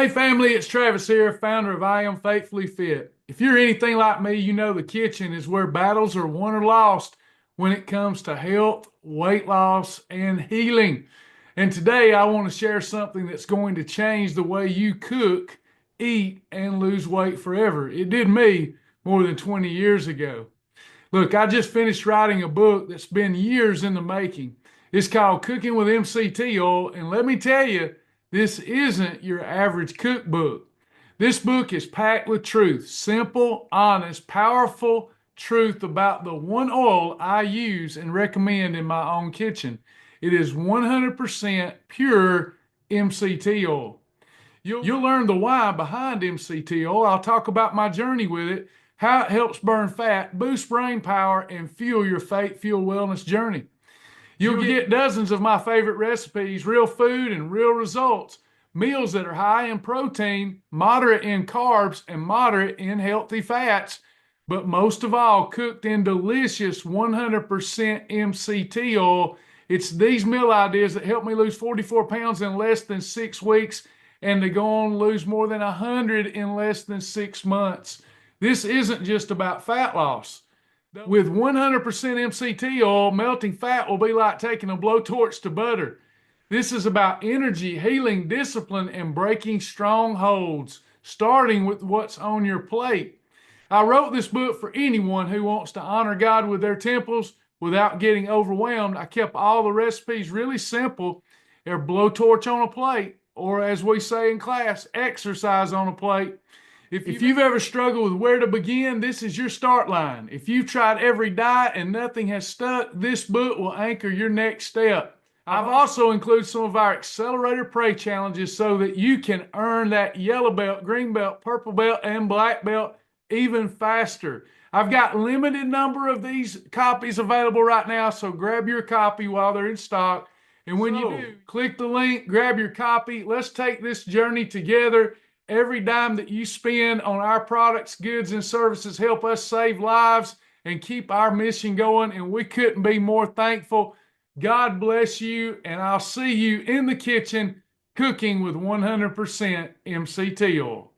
Hey family, it's Travis here, founder of I Am Faithfully Fit. If you're anything like me, you know the kitchen is where battles are won or lost when it comes to health, weight loss, and healing. And today I want to share something that's going to change the way you cook, eat, and lose weight forever. It did me more than 20 years ago. Look, I just finished writing a book that's been years in the making. It's called Cooking with Mct Oil, and let me tell you, this isn't your average cookbook. This book is packed with truth, simple, honest, powerful truth about the one oil I use and recommend in my own kitchen. It is 100% pure MCT oil. You'll learn the why behind MCT oil. I'll talk about my journey with it, how it helps burn fat, boost brain power, and fuel your faith-fueled wellness journey. You'll get dozens of my favorite recipes, real food and real results, meals that are high in protein, moderate in carbs, and moderate in healthy fats, but most of all, cooked in delicious 100% MCT oil. It's these meal ideas that helped me lose 44 pounds in less than 6 weeks and to go on and lose more than 100 in less than 6 months. This isn't just about fat loss. With 100% MCT oil, melting fat will be like taking a blowtorch to butter. This is about energy, healing, discipline, and breaking strongholds, starting with what's on your plate. I wrote this book for anyone who wants to honor God with their temples without getting overwhelmed. I kept all the recipes really simple. They're blowtorch on a plate, or as we say in class, exercise on a plate. If you've ever struggled with where to begin, this is your start line. If you've tried every diet and nothing has stuck, this book will anchor your next step. I've also included some of our Accelerator PRAY Challenges so that you can earn that yellow belt, green belt, purple belt, and black belt even faster. I've got limited number of these copies available right now, so grab your copy while they're in stock. And when you do, click the link, grab your copy. Let's take this journey together. Every dime that you spend on our products, goods, and services help us save lives and keep our mission going, and we couldn't be more thankful. God bless you, and I'll see you in the kitchen cooking with 100% MCT oil.